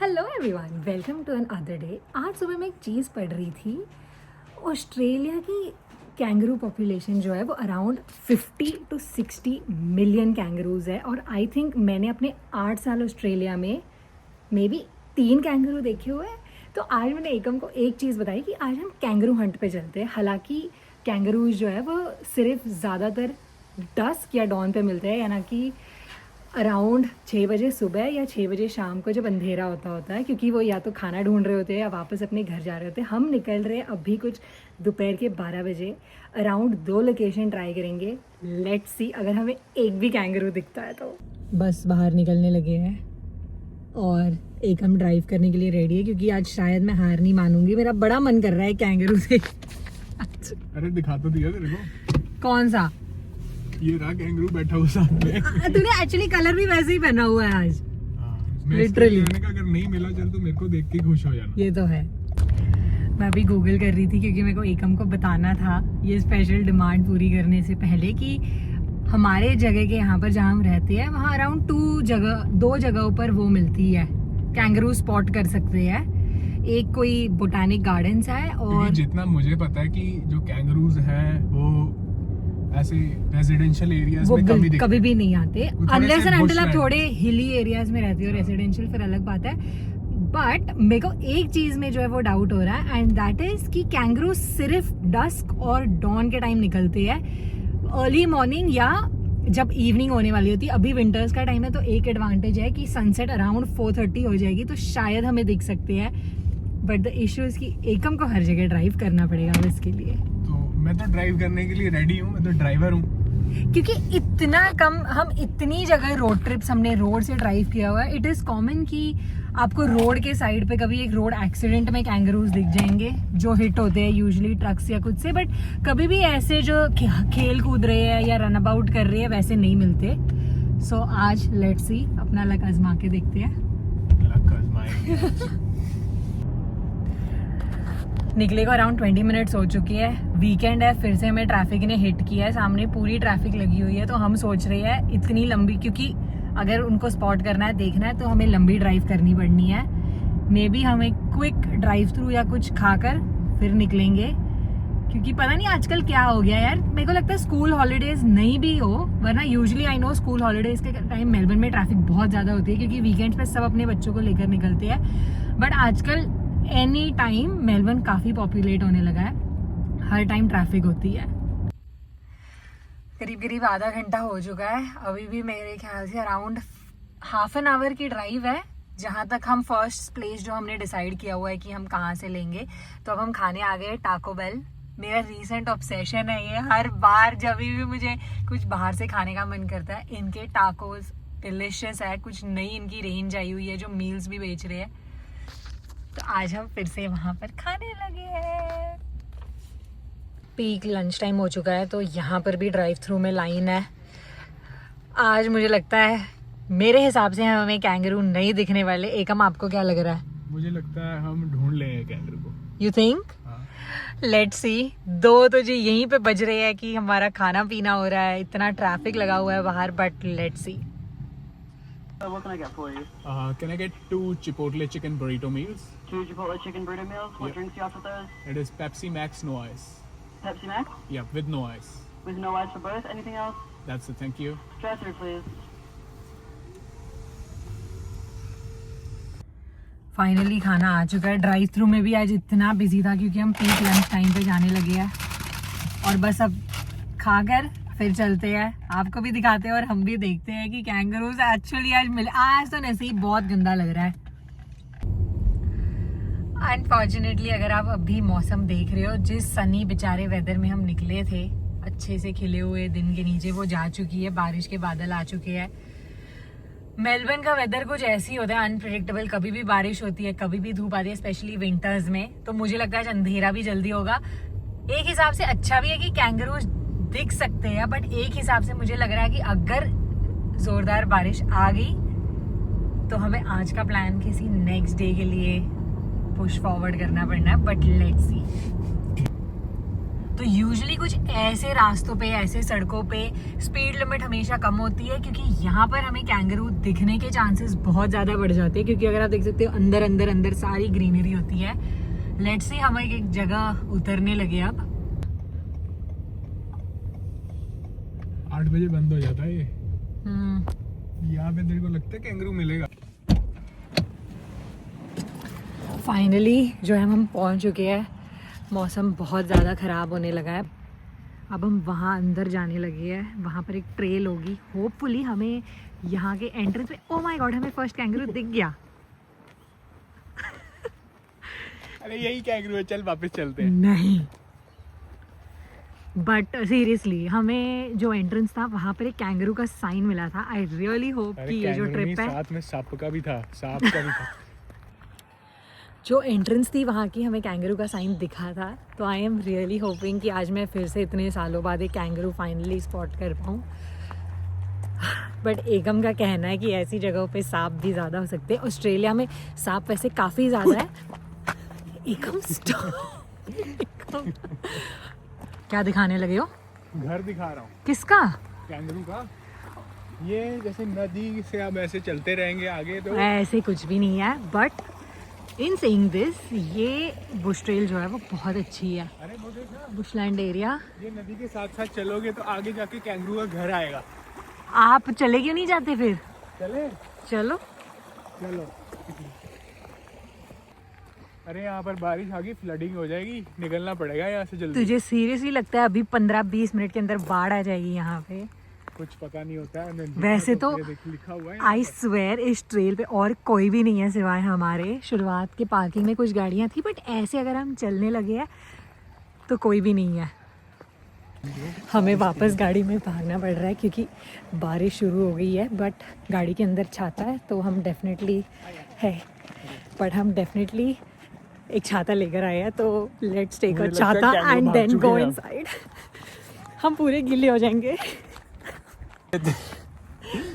Hello everyone, welcome to another day. आज सुबह मैं एक चीज़ पढ़ रही थी। ऑस्ट्रेलिया की कैंगरू पॉपुलेशन जो है वो अराउंड 50 to 60 मिलियन कैंगरूज है। और आई थिंक मैंने अपने 8 साल ऑस्ट्रेलिया में मे बी 3 कैंगरू देखे हुए हैं। तो आज मैंने एकम को एक चीज़ बताई कि आज हम कैंगरू हंट पे चलते हैं। हालांकि कैंगरूज जो है वो सिर्फ ज़्यादातर डस्क या डॉन पे मिलते हैं, यानी कि अराउंड 6 बजे सुबह या 6 बजे शाम को जब अंधेरा होता है, क्योंकि वो या तो खाना ढूंढ रहे होते हैं या वापस अपने घर जा रहे होते हैं। हम निकल रहे हैं अभी कुछ दोपहर के 12 बजे। अराउंड 2 लोकेशन ट्राई करेंगे। लेट्स सी अगर हमें एक भी कैंगरू दिखता है तो। बस बाहर निकलने लगे हैं और एक हम ड्राइव करने के लिए रेडी है, क्योंकि आज शायद मैं हार नहीं मानूंगी। मेरा बड़ा मन कर रहा है कैंगरू से। अरे दिखा तो दिया तेरे को। कौन सा? ये रहा कैंगरू बैठा हुआ साथ में। तूने एक्चुअली कलर भी वैसे ही पहना हुआ है आज। लिटरली मैंने कहा अगर नहीं मिला चल तो मेरे को देख के खुश हो जाना। ये तो है। मैं अभी गूगल कर रही थी क्योंकि मेरे को एकम को बताना था ये स्पेशल डिमांड पूरी करने से पहले कि हमारे जगह के यहाँ पर जहाँ हम रहते हैं वहाँ अराउंड 2 जगहों पर वो मिलती है, कैंगरू स्पॉट कर सकते हैं। एक कोई बोटानिक गार्डन्स है और जितना मुझे पता है कि जो कैंगरूज हैं वो ऐसे रेजिडेंशियल एरियाज में कभी भी नहीं आते अनलेस एंड अनटिल आप थोड़े हिली एरियाज में रहते हो। रेजिडेंशियल फिर अलग बात है। बट मेरे को एक चीज में जो है वो डाउट हो रहा है, एंड दैट इज कि कैंगरू सिर्फ डस्क और डॉन के टाइम निकलते हैं, अर्ली मॉर्निंग या जब इवनिंग होने वाली होती है। अभी विंटर्स का टाइम है तो एक एडवांटेज है कि सनसेट अराउंड 4:30 हो जाएगी तो शायद हमें दिख सकते हैं। बट द इशू इज कि एकम को हर जगह ड्राइव करना पड़ेगा इसके लिए। मैं तो ड्राइव करने के लिए रेडी हूँ, मैं तो ड्राइवर हूँ। क्योंकि इतना कम हम इतनी जगह रोड ट्रिप्स हमने रोड से ड्राइव किया हुआ है। इट इज कॉमन कि आपको रोड के साइड पे कभी एक रोड एक्सीडेंट में कैंगरूज दिख जाएंगे जो हिट होते हैं यूजुअली ट्रक्स या कुछ से, बट कभी भी ऐसे जो खेल कूद रहे हैं या रन अबाउट कर रहे हैं वैसे नहीं मिलते। सो आज लेट्स सी अपना लक आजमा के देखते हैं। निकले को अराउंड 20 मिनट्स हो चुकी है। वीकेंड है, फिर से हमें ट्रैफिक ने हिट किया है। सामने पूरी ट्रैफिक लगी हुई है तो हम सोच रहे हैं इतनी लंबी, क्योंकि अगर उनको स्पॉट करना है देखना है तो हमें लंबी ड्राइव करनी पड़नी है। मे बी हम एक क्विक ड्राइव थ्रू या कुछ खाकर फिर निकलेंगे, क्योंकि पता नहीं आजकल क्या हो गया यार। मेरे को लगता है स्कूल हॉलीडेज नहीं भी हो, वरना usually I know school holidays के टाइम मेलबर्न में ट्रैफिक बहुत ज़्यादा होती है क्योंकि वीकेंड्स पे सब अपने बच्चों को लेकर निकलते हैं। बट आजकल एनी टाइम मेलबर्न काफ़ी पॉपुलेट होने लगा है, हर टाइम ट्रैफिक होती है। करीब आधा घंटा हो चुका है। अभी भी मेरे ख्याल से अराउंड हाफ एन आवर की ड्राइव है जहाँ तक हम फर्स्ट प्लेस जो हमने डिसाइड किया हुआ है कि हम कहाँ से लेंगे। तो अब हम खाने आ गए टाको बेल। मेरा रीसेंट ऑब्सेशन है ये, हर बार जब भी मुझे कुछ बाहर से खाने का मन करता है। इनके टाकोस डिलिशियस है, कुछ नई इनकी रेंज आई हुई है जो मील्स भी बेच रहे हैं। तो आज हम फिर से वहाँ पर खाने लगे हैं। पीक लंच टाइम हो चुका है तो यहाँ पर भी ड्राइव थ्रू में लाइन है। आज मुझे लगता है मेरे हिसाब से हमें कैंगरू नहीं दिखने वाले। एकम आपको क्या लग रहा है? मुझे लगता है हम ढूंढ लेंगे कैंगरू को। You think? Let's see. 2 तो जी यहीं पे बज रहे हैं कि हमारा खाना पीना हो रहा है, इतना ट्रैफिक लगा हुआ है बाहर। But let's see. What can I get for you? Can I get 2 Chipotle chicken burrito meals? 2 Chipotle chicken burrito meals. What drinks do you have with those? It is Pepsi Max, no ice. Pepsi Max? Yeah, with no ice. With no ice for both. Anything else? That's it, thank you. Drive through, please. Finally खाना आ चुका है। Drive through में भी आज इतना busy था क्योंकि हम पीक लंच टाइम पे जाने लगे हैं। और बस अब खाकर फिर चलते हैं, आपको भी दिखाते हैं और हम भी देखते हैं कि कैंगरूज एक्चुअली आज मिले। आज तो नसीब बहुत गंदा लग रहा है। अनफॉर्चुनेटली अगर आप अभी मौसम देख रहे हो, जिस सनी बेचारे वेदर में हम निकले थे, अच्छे से खिले हुए दिन के नीचे वो जा चुकी है, बारिश के बादल आ चुके हैं। मेलबर्न का वेदर कुछ ऐसी होता है अनप्रेडिक्टेबल, कभी भी बारिश होती है, कभी भी धूप आती है, स्पेशली विंटर्स में। तो मुझे लगता है अंधेरा भी जल्दी होगा। एक हिसाब से अच्छा भी है कि कैंगरूज दिख सकते हैं, बट एक हिसाब से मुझे लग रहा है कि अगर जोरदार बारिश आ गई तो हमें आज का प्लान किसी नेक्स्ट डे के लिए पुश फॉरवर्ड करना पड़ना है। But let's see. तो यूजुअली कुछ ऐसे रास्तों पे, ऐसे सड़कों पे स्पीड लिमिट हमेशा कम होती है, क्योंकि यहाँ पर हमें कैंगरू दिखने के चांसेस बहुत ज़्यादा बढ़ जाते हैं, क्योंकि अगर आप देख सकते हो अंदर अंदर अंदर सारी ग्रीनरी होती है। लेट्स सी, हम एक जगह उतरने लगे अब। 8 बजे बंद हो जाता है ये। यहाँ पे तेरे को लगता है कैंगरू मिलेगा? फाइनली जो है हम पहुँच चुके हैं। मौसम बहुत ज़्यादा ख़राब होने लगा है। अब हम वहाँ अंदर जाने लगे हैं। वहाँ पर एक ट्रेल होगी, होपफुली हमें यहाँ के एंट्रेंस पे। ओह माय गॉड, हमें फर्स्ट कैंगरू दिख गया। अरे यही कैंगरू है, चल वापस चलते हैं। नहीं, बट सीरियसली हमें जो एंट्रेंस था वहाँ पर एक कैंगरू का साइन मिला था। आई रियली होप कि ये जो ट्रिप है, साथ में सांप का भी था, सांप का भी था। जो एंट्रेंस थी वहाँ की, हमें कैंगरू का साइन दिखा था। तो आई एम रियली होपिंग कि आज मैं फिर से इतने सालों बाद एक कैंगरू फाइनली स्पॉट कर पाऊँ। बट एकम का कहना है कि ऐसी जगहों पे सांप भी ज़्यादा हो सकते हैं। ऑस्ट्रेलिया में सांप वैसे काफ़ी ज़्यादा है। एकम स्टॉप। एकम क्या दिखाने लगे हो? घर दिखा रहा हूँ। किसका? कैंगरू का। ये जैसे नदी से अब ऐसे चलते रहेंगे आगे तो ऐसे कुछ भी नहीं है, बट इन सेइंग दिस, ये बुश ट्रेल जो है वो बहुत अच्छी है। अरे वो देखना, बुशलैंड एरिया। ये नदी के साथ साथ चलोगे तो आगे जाके कैंगरू का घर आएगा। आप चले क्यों नहीं जाते फिर? चले चलो। चलो। अरे यहाँ पर बारिश आ गई, फ्लडिंग हो जाएगी, निकलना पड़ेगा यहाँ से जल्दी। तुझे सीरियसली लगता है अभी 15-20 मिनट के अंदर बाढ़ आ जाएगी यहाँ पे? कुछ पता नहीं होता है। वैसे तो लिखा हुआ है आई स्वेयर इस ट्रेल पे और कोई भी नहीं है सिवाय हमारे। शुरुआत के पार्किंग में कुछ गाड़ियाँ थी, बट ऐसे अगर हम चलने लगे हैं तो कोई भी नहीं है। हमें वापस गाड़ी में भागना पड़ रहा है क्योंकि बारिश शुरू हो गई है, बट गाड़ी के अंदर छाता है तो हम डेफिनेटली एक छाता लेकर आए हैं। तो लेट्स टेक अ छाता एंड देन गो इनसाइड। हम पूरे गीले हो जाएंगे।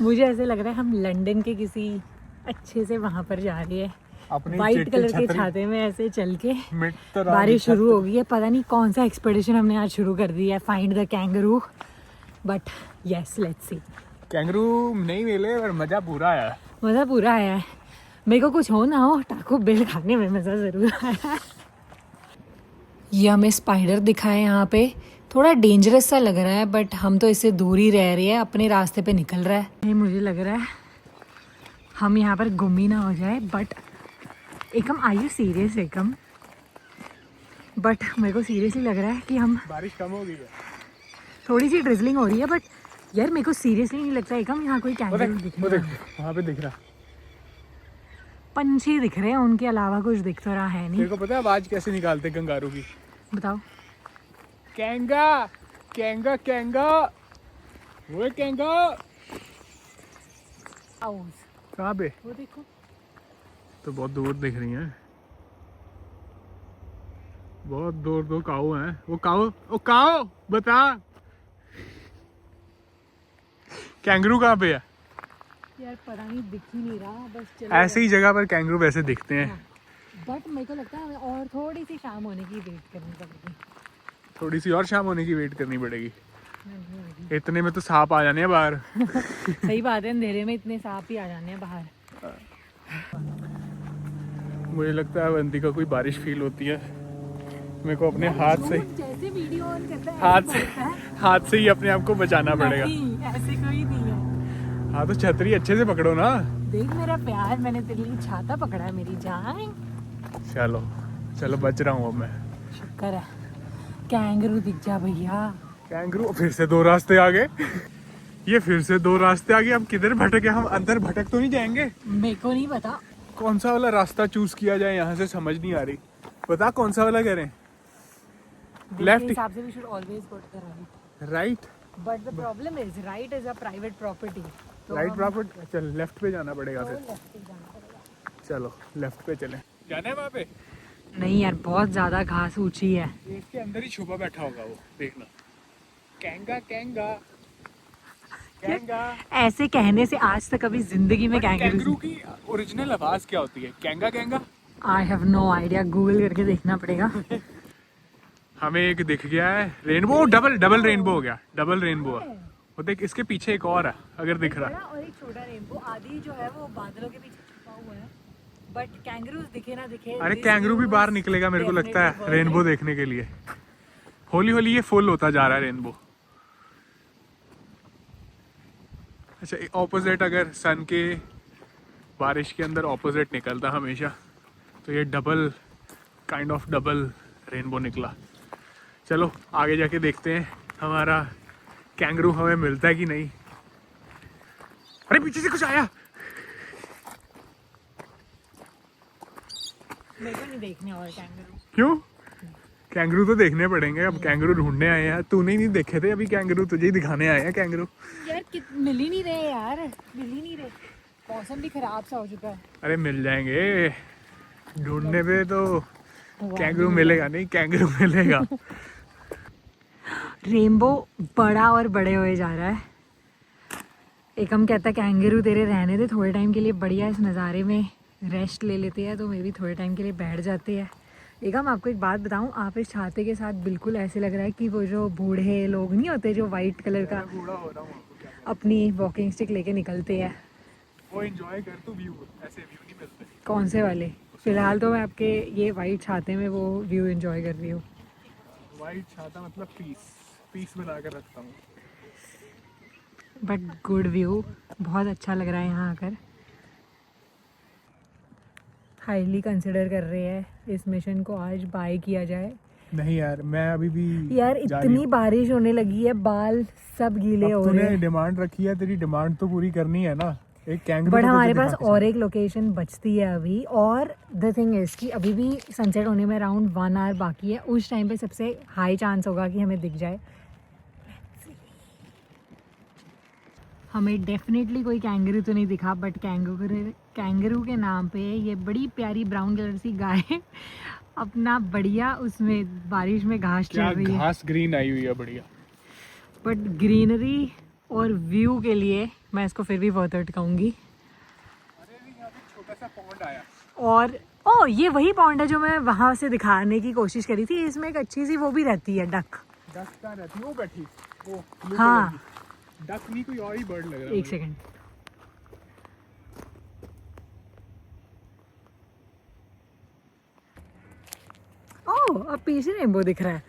मुझे ऐसे लग रहा है हम लंदन के किसी अच्छे से वहाँ पर जा रहे हैं, वाइट कलर के छाते में ऐसे चल के। बारिश शुरू हो गई है, पता नहीं कौन सा एक्सपेडिशन हमने आज शुरू कर दिया है, find the kangaroo. But yes, let's see. Kangaroo नहीं मिले पर मजा पूरा आया। मज़ा पूरा आया है। मेरे को कुछ हो ना हो, टाको बेल खाने में मज़ा ज़रूर आया। ये हमें स्पाइडर दिखा है यहाँ पे। थोड़ा डेंजरस सा लग रहा है, बट हम तो इससे दूर ही रह रहे हैं, अपने रास्ते पे निकल रहा है। नहीं, मुझे लग रहा है हम यहाँ पर गुम ही ना हो जाए। But Ekam, are you serious Ekam? But मेरे को सीरियसली लग रहा है कि हम, बारिश कम हो गई है, थोड़ी सी ड्रिजलिंग हो रही है, बट यार मेरे को सीरियसली नहीं लगता एकम यहाँ कोई कैंगरू दिख रहा है। वहाँ पे दिख रहा, पंछी दिख रहे हैं, उनके अलावा कुछ दिख तो रहा है नहीं। तेरे को पता है आवाज कैसे निकालते कंगारू की? बताओ। कैंगा कैंगा कैंगा, वो कैंगा। कहाँ पे? वो देखो, तो बहुत दूर दिख रही हैं, बहुत दूर दो काऊ हैं। वो काऊ बता, कैंगरू कहाँ पे है? यार पता नहीं, दिख ही नहीं रहा, बस चलो। ऐसे ही जगह पर कैंगरू वैसे दिखते हैं। बट मेरे को लगता है हमें और थोड़ी सी शाम होने की वेट करनी पड़ेगी। थोड़ी सी और शाम होने की वेट करनी पड़ेगी। इतने में तो सांप आ जाने हैं बाहर। सही बात है, अंधेरे में इतने सांप ही आ जाने हैं बाहर। मुझे लगता है अवंती का कोई बारिश फील होती है। मेरे को अपने हाथ से जैसे वीडियो ऑन करता है, हाथ से ही अपने आप को बचाना पड़ेगा। ऐसे कोई नहीं है। हाँ तो छतरी अच्छे से पकड़ो ना। देख मेरा प्यार, मैंने तेरे लिए छाता पकड़ा है मेरी जान। चलो चलो, बच रहा हूँ अब मैं। शुक्र है। कैंगरू दिख जा भैया। कैंगरू फिर से 2 रास्ते आ गए। ये फिर से 2 रास्ते आ गए। अब किधर भटके हम? अंदर भटक तो नहीं जाएंगे? मेरे को नहीं पता कौन सा वाला रास्ता चूज किया जाए, यहाँ से समझ नहीं आ रही। बता कौन सा वाला करें? लेफ्ट हिसाब से we should always go to the right. Right? But the problem is right is a private property. Right property. चल लेफ्ट पे जाना पड़ेगा फिर। लेफ्ट ही जाना पड़ेगा। चलो लेफ्ट पे चले। जाना है वहाँ पे? नहीं यार, बहुत ज्यादा घास ऊंची है। इसके अंदर ही छुपा बैठा होगा वो, देखना। कैंगा कैंगा कैंगा। ऐसे कहने से आज तक कभी जिंदगी में कैंगरू की ओरिजिनल आवाज क्या होती है? कैंगा कैंगा। I have no idea, Google करके देखना पड़ेगा। हमें एक दिख गया है रेनबो, डबल रेनबो हो गया, डबल रेनबो है वो। देख इसके पीछे एक और है अगर दिख रहा है। बड़ा और एक छोटा रेनबो, आधी जो है वो बादलों के पीछे छुपा हुआ है, बट कैंगरूज दिखे ना दिखे, अरे this कैंगरू भी view बाहर is निकलेगा मेरे को लगता है definitely रेनबो worth it. देखने के लिए। होली होली ये फुल होता जा रहा है रेनबो। अच्छा ऑपोजिट, अगर सन के बारिश के अंदर ऑपोजिट निकलता हमेशा, तो ये काइंड ऑफ डबल रेनबो निकला। चलो आगे जाके देखते हैं हमारा कैंगरू हमें मिलता है कि नहीं। अरे पीछे से कुछ आया। मेरे को नहीं देखने और कैंगरू। क्यों? कैंगरू तो देखने पड़ेंगे, अब कैंगरू ढूंढने आए हैं। तूने नहीं देखे थे अभी कैंगरू, तुझे ही दिखाने आए हैं कैंगरू। यार मिल ही नहीं रहे यार, मिल ही नहीं रहे, मौसम भी खराब सा हो चुका है। अरे मिल जाएंगे, ढूंढने पे तो कैंगरू मिलेगा नहीं, कैंगरू मिलेगा। रेनबो बड़ा और बड़े हुए जा रहा है। एकम कहता है कैंगरू तेरे रहने दे थोड़े टाइम के लिए, बढ़िया इस नज़ारे में रेस्ट ले लेते हैं, तो मैं भी थोड़े टाइम के लिए बैठ जाते हैं। एकम आपको एक बात बताऊं, आप इस छाते के साथ बिल्कुल ऐसे लग रहा है कि वो जो बूढ़े लोग नहीं होते जो वाइट कलर का अपनी वॉकिंग स्टिक लेके निकलते हैं। वो एंजॉय कर तू व्यू, ऐसे व्यू नहीं मिलते। कौन से वाले? फिलहाल तो मैं आपके ये वाइट छाते में वो व्यू एंजॉय कर रही हूँ। वाइट छाता मतलब पीस बना कर रखता हूँ। बट गुड व्यू, बहुत अच्छा लग रहा है यहाँ आकर। हाईली कंसिडर कर रहे हैं इस मिशन को आज बाय किया जाए। नहीं यार, मैं अभी भी यार इतनी बारिश होने लगी है, बाल सब गीले हो रहे हैं। डिमांड रखी है, तेरी डिमांड तो पूरी करनी है ना। एक कैंगरू बट तो हमारे तुझे पास दिखा के और एक लोकेशन बचती है अभी, और द थिंग इज कि अभी भी सनसेट होने में अराउंड 1 आवर बाकी है। उस टाइम पे सबसे हाई चांस होगा कि हमें दिख जाए। हमें डेफिनेटली कोई कैंगरू तो नहीं दिखा, बट कैंगरू के नाम पे ये बड़ी प्यारी ब्राउन कलर सी गाय अपना बढ़िया उसमें बारिश में घास चल क्या रही है। घास ग्रीन आई हुई है बढ़िया। बट ग्रीनरी और व्यू के लिए मैं इसको फिर भी वर्थ इट कहूँगी। छोटा सा पॉन्ड आया। और ये वही पॉन्ड है जो मैं वहाँ से दिखाने की कोशिश करी थी। इसमें एक अच्छी सी वो भी रहती है, डक कहाँ रहती है वो बैठी? वो blue हाँ। कलर की। डक नहीं, कोई और ही बर्ड लग रहा है। एक सेकंड। अब पीछे रेनबो दिख रहा है।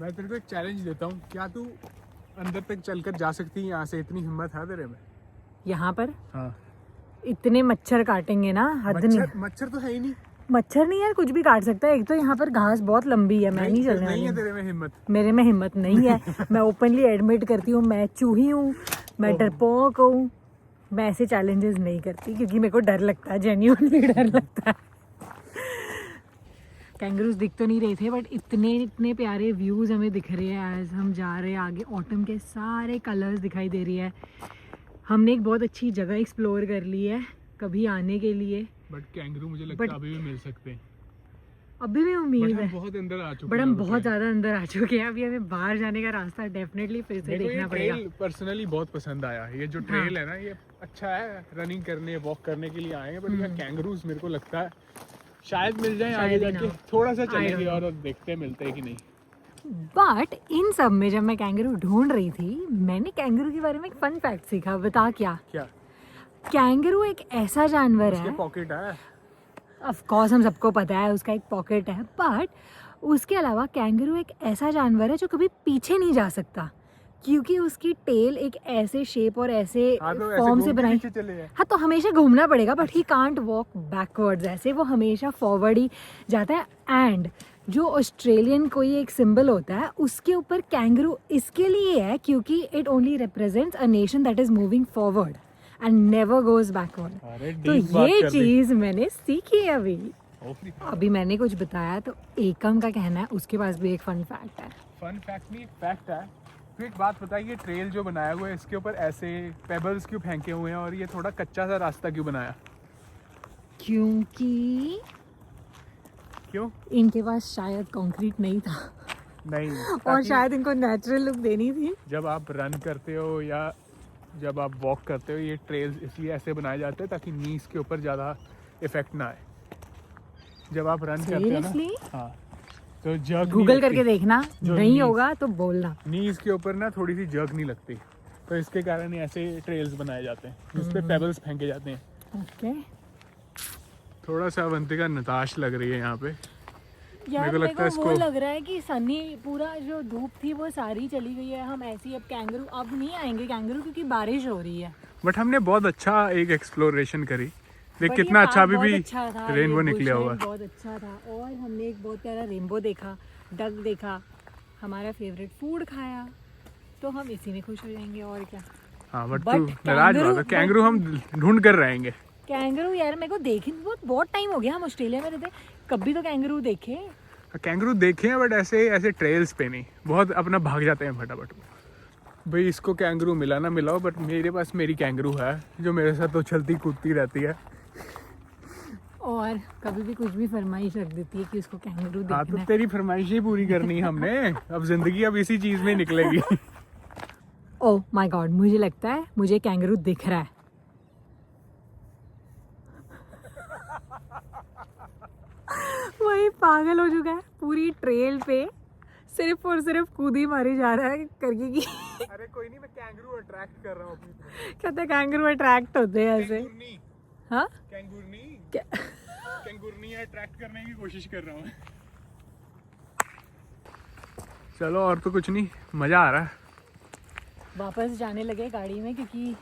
मैं तेरे को एक चैलेंज देता हूँ, क्या तू अंदर तक चलकर जा सकती है यहाँ से? इतनी हिम्मत है तेरे में? यहाँ पर हाँ। इतने मच्छर काटेंगे ना, हद नहीं। मच्छर तो है ही नहीं। मच्छर नहीं यार, कुछ भी काट सकता है। एक तो यहाँ पर घास बहुत लंबी है, मैं नहीं चलने नहीं है वाली। तेरे में हिम्मत। मेरे में हिम्मत नहीं है। मैं ओपनली एडमिट करती हूँ, मैं चूही हूँ, मैं डरपोक हूँ। मैं ऐसे चैलेंजेस नहीं करती क्योंकि मेरे को डर लगता है, जेन्युइनली डर लगता है। कैंगरूज दिख तो नहीं रहे थे, बट इतने प्यारे व्यूज़ हमें दिख रहे हैं एज हम जा रहे हैं आगे। ऑटम के सारे कलर्स दिखाई दे रही है। हमने एक बहुत अच्छी जगह एक्सप्लोर कर ली है कभी आने के लिए। बट कैंगरू मुझे लगता है अभी भी मिल सकते हैं। अभी भी उम्मीद है, बहुत अंदर आ चुके हैं। बट हम बहुत ज़्यादा अंदर आ चुके हैं। अभी हमें बाहर जाने का रास्ता डेफिनेटली फिर से देखना पड़ेगा। पर्सनली बहुत पसंद आया ये जो ट्रेल है ना, ये अच्छा है रनिंग करने वॉक करने के लिए आए हैं। बट ये कैंगरूज मेरे को लगता है शायद मिल जाए आगे जाके। थोड़ा सा चलेंगे और देखते हैं मिलते हैं कि नहीं। बट इन सब में जब मैं कैंगरू ढूंढ रही थी, मैंने कैंगरू के बारे में एक फन फैक्ट सीखा। बता क्या? कैंगरू एक ऐसा जानवर है, पॉकेट है। ऑफ कोर्स हम सबको पता है उसका एक पॉकेट है, बट उसके अलावा कैंगरू एक ऐसा जानवर है जो कभी पीछे नहीं जा सकता, क्योंकि उसकी टेल एक ऐसे शेप और ऐसे फॉर्म से बनाई। हाँ, तो हमेशा घूमना पड़ेगा, but he can't walk backwards, ऐसे वो हमेशा फॉरवर्ड ही जाता है। एंड जो ऑस्ट्रेलियन कोई एक सिंबल होता है उसके ऊपर कैंगरू इसके लिए है क्योंकि it only represents a nation that is moving forward and never goes backward. तो ये चीज मैंने सीखी है अभी मैंने कुछ बताया, तो एकम का कहना है उसके पास भी एक फन फैक्ट है। फन फैक्ट नहीं, एक फैक्ट है। तो एक बात बताइए, ट्रेल जो बनाया हुआ है इसके ऊपर ऐसे पेबल्स क्यों फेंके हुए हैं और ये थोड़ा कच्चा सा रास्ता क्यों बनाया? क्यों? इनके पास शायद कंक्रीट नहीं था। नहीं। और शायद इनको नेचुरल लुक देनी थी। जब आप रन करते हो या जब आप वॉक करते हो, ये ट्रेल्स इसलिए ऐसे बनाए जाते हैं ताकि नीज के ऊपर ज़्यादा इफेक्ट ना आए। जब आप रन करते हो ना, हाँ, तो जर्क गूगल करके देखना, जो नहीं नीज- होगा तो बोलना। नीज के ऊपर ना थोड़ी सी जर्क नहीं लगती, तो इसके कारण ही ऐसे ट्रेल्स बनाए जाते हैं जिसपे पेबल्स फेंके जाते हैं। ओके थोड़ा सा अवंतिका नताश लग रही है यहाँ पे। यार मेरे को लगता है वो इसको- लग रहा है कि सनी पूरा जो धूप थी वो सारी चली गई है। हम ऐसे ही अब कैंगरू अब नहीं आएंगे कैंगरू क्योंकि बारिश हो रही है। बट हमने बहुत अच्छा एक एक्सप्लोरेशन करी। देख But ये कितना अच्छा पार्क अभी बहुत भी अच्छा था, रेनबो ये निकला हुआ बुशमेंट बहुत अच्छा था और हमने एक बहुत प्यारा रेनबो देखा, डक देखा, हमारा फेवरेट फूड खाया, तो हम इसी में खुश हो जाएंगे और क्या। हाँ बट But तू नाराज kangaroo- बात कैंगरू हम ढूंढ कर रहेंगे। कैंगरू यार मेरे को देखे बहुत टाइम हो गया, हम ऑस्ट्रेलिया में रहते कभी तो कैंगरू देखे। कैंगरू देखे हैं बट ऐसे ऐसे ट्रेल्स पे नहीं, बहुत अपना भाग जाते हैं फटाफट। भाई इसको कैंगरू मिला ना मिला हो, बट मेरे पास मेरी कैंगरू है जो मेरे साथ तो चलती कूदती रहती है। और कभी भी कुछ भी फरमाइश रख देती है कि उसको कैंगरू हाँ तो देखना है। तेरी फरमाइश ही पूरी करनी है हमने। अब जिंदगी अब इसी चीज में निकलेगी। ओह माय गॉड, मुझे लगता है मुझे कैंगरू दिख रहा है। वही पागल हो चुका है पूरी ट्रेल पे, सिर्फ और सिर्फ कूदी मारी जा रहा है करके कि अरे कोई नहीं, मैं कैंगरू अट्रैक्ट कर रहा हूँ अपनी तरफ। कहते कैंगरू अट्रैक्ट होते हैं ऐसे। कैंगुरनी हाँ कैंगुरनी क्या? कैंगुरनी अट्रैक्ट करने की कोशिश कर रहा हूँ मैं। चलो और तो कुछ नहीं, मजा आ रहा है। वापस जाने लगे गाड़ी में क्योंकि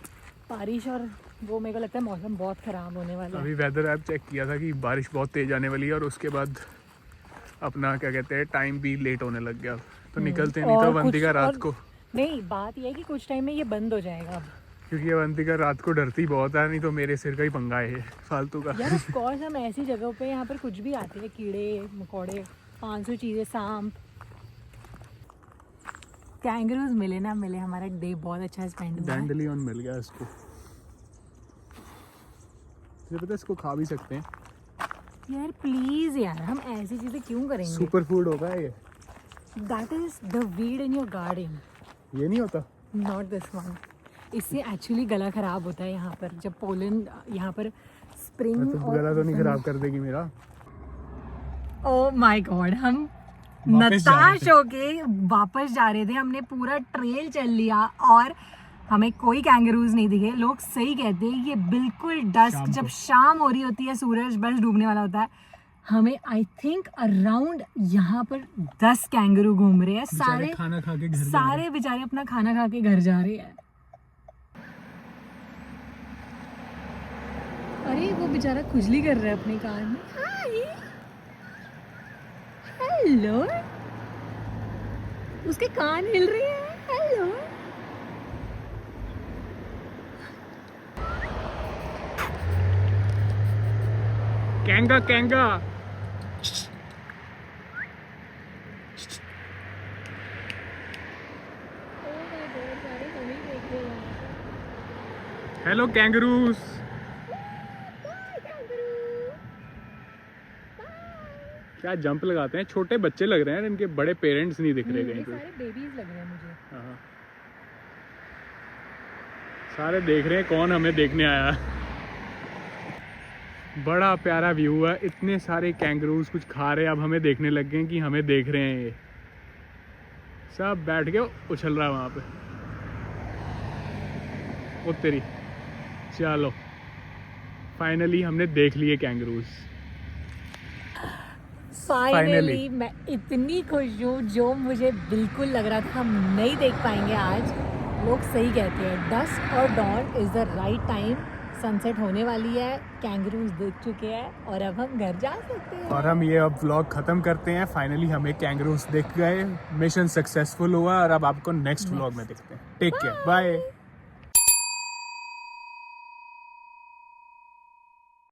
बारिश और वो मेरे को लगता है मौसम बहुत ख़राब होने वाला है। अभी वेदर ऐप चेक किया था कि बारिश बहुत तेज आने वाली है और उसके बाद अपना क्या कहते हैं टाइम भी लेट होने लग गया। तो निकलते नहीं तो और अवंतिका कुछ- रात और- को, नहीं बात यह है कि कुछ टाइम में ये बंद हो जाएगा अब। क्योंकि अवंतिका रात को डरती बहुत है, नहीं तो मेरे सिर का ही पंगा है फालतू का। यार ऑफ कोर्स हम ऐसी जगहों पे यहाँ पर कुछ भी आते हैं, कीड़े मकोड़े 500 चीज़ें, सांप, कैंगरूज मिले ना मिले, हमारा डे बहुत अच्छा स्पेंड हुआ है। डैंडलियन मिल गया इसको, तुझे पता है इसको खा भी सकते हैं। यार प्लीज यार हम ऐसी चीज़ें क्यों करेंगे? सुपर फूड होगा ये। That is the weed in your garden, ये नहीं होता। Not this one. इससे एक्चुअली गला खराब होता है यहाँ पर, जब पोलन यहाँ पर स्प्रिंग तो गला तो नहीं खराब कर देगी मेरा। ओह माय गॉड, हम वापस जा रहे नताश होके वापस जा रहे थे। हमने पूरा ट्रेल चल लिया और हमें कोई कैंगरूज नहीं दिखे। लोग सही कहते हैं ये बिल्कुल डस्क शाम जब को। शाम हो रही होती है, सूरज बस डूबने वाला होता है, हमें आई थिंक अराउंड यहाँ पर 10 कैंगरू घूम रहे हैं। सारे खाना खा के घर सारे बेचारे अपना खाना खा के घर जा रहे हैं। अरे वो बेचारा खुजली कर रहा है अपने कान में। हाय हेलो, उसके कान हिल रहे हैं। हेलो कैंगा कैंगा। Hello kangaroos. क्या जंप लगाते हैं, छोटे बच्चे लग रहे हैं, इनके बड़े पेरेंट्स नहीं दिख रहे ये कहीं पे। सारे बेबीज लग रहे हैं मुझे। हाँ। सारे देख रहे हैं कौन हमें देखने आया। बड़ा प्यारा व्यू है, इतने सारे कैंगरूज कुछ खा रहे हैं, अब हमें देखने लग गए हैं कि हमें देख रहे हैं। ये सब बैठ के उछल रहा है वहाँ पे। ओ तेरी, चलो फाइनली हमने देख लिए कैंगरूज। फाइनली मैं इतनी खुश हूँ, जो मुझे बिल्कुल लग रहा था हम नहीं देख पाएंगे आज। लोग सही कहते हैं डस्क और dawn is the right time. Sunset होने वाली है, कैंगरूज देख चुके हैं और अब हम घर जा सकते हैं। और हम ये अब व्लॉग खत्म करते हैं। फाइनली हमें कैंगरूज दिख गए, मिशन सक्सेसफुल हुआ और अब आपको नेक्स्ट व्लॉग में देखते हैं। Take care, bye.